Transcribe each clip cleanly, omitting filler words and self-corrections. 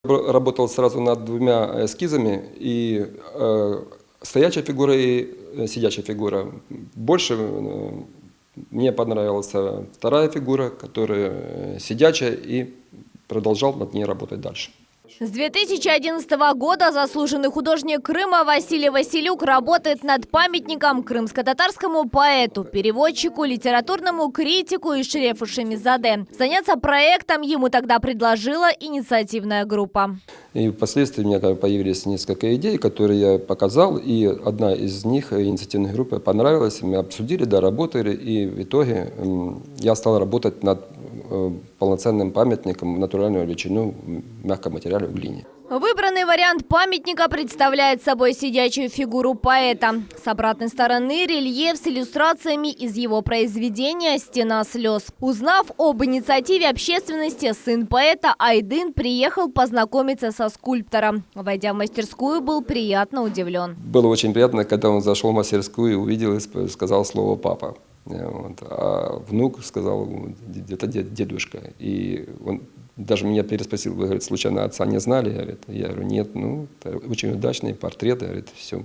Работал сразу над двумя эскизами, и стоячая фигура и сидячая фигура. Больше мне понравилась вторая фигура, которая сидячая, и продолжал над ней работать дальше. С 2011 года заслуженный художник Крыма Василий Василюк работает над памятником крымско-татарскому поэту, переводчику, литературному критику Эшрефу Шемизаде. Заняться проектом ему тогда предложила инициативная группа. И впоследствии у меня появились несколько идей, которые я показал, и одна из них инициативной группы понравилась. Мы обсудили, доработали, и в итоге я стал работать над полноценным памятником натуральную величину в мягком материале в глине. Выбранный вариант памятника представляет собой сидячую фигуру поэта. С обратной стороны рельеф с иллюстрациями из его произведения «Стена слез». Узнав об инициативе общественности, сын поэта Айдын приехал познакомиться со скульптором. Войдя в мастерскую, был приятно удивлен. Было очень приятно, когда он зашел в мастерскую, увидел и сказал слово «папа». Вот. А внук сказал, это дедушка. И он даже меня переспросил, вы, говорит, случайно отца не знали? Я говорю, нет, ну, это очень удачный портрет, говорит, все,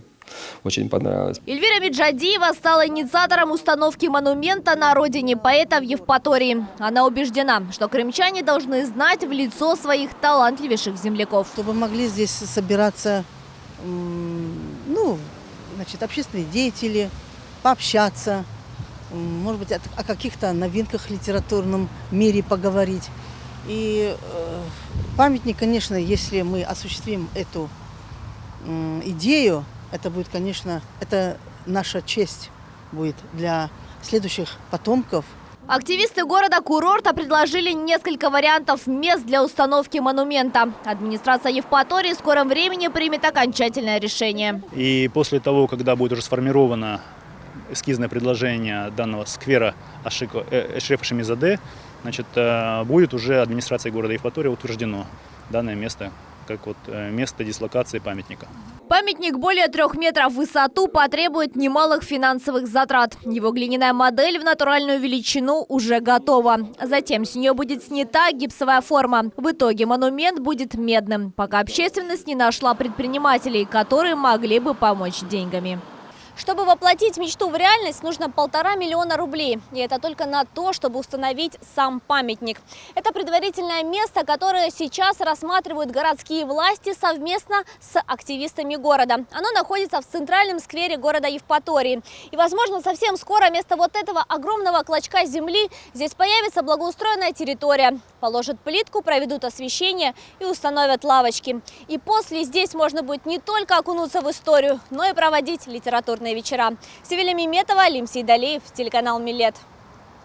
очень понравилось. Эльвира Меджадиева стала инициатором установки монумента на родине поэта в Евпатории. Она убеждена, что крымчане должны знать в лицо своих талантливейших земляков. Чтобы могли здесь собираться, общественные деятели, пообщаться, может быть, о каких-то новинках в литературном мире поговорить. И памятник, конечно, если мы осуществим эту идею, это будет, конечно, это наша честь будет для следующих потомков. Активисты города-курорта предложили несколько вариантов мест для установки монумента. Администрация Евпатории в скором времени примет окончательное решение. И после того, когда будет уже сформировано эскизное предложение данного сквера Эшрефа Шемизаде, будет уже администрацией города Евпатория утверждено данное место как место дислокации памятника. Памятник более 3 метров в высоту потребует немалых финансовых затрат. Его глиняная модель в натуральную величину уже готова. Затем с нее будет снята гипсовая форма. В итоге монумент будет медным, пока общественность не нашла предпринимателей, которые могли бы помочь деньгами. Чтобы воплотить мечту в реальность, нужно 1,5 миллиона рублей. И это только на то, чтобы установить сам памятник. Это предварительное место, которое сейчас рассматривают городские власти совместно с активистами города. Оно находится в центральном сквере города Евпатории. И, возможно, совсем скоро вместо вот этого огромного клочка земли здесь появится благоустроенная территория. Положат плитку, проведут освещение и установят лавочки. И после здесь можно будет не только окунуться в историю, но и проводить литературные вечера. Севиля Меметова, Алим Сейдалиев, телеканал Милет.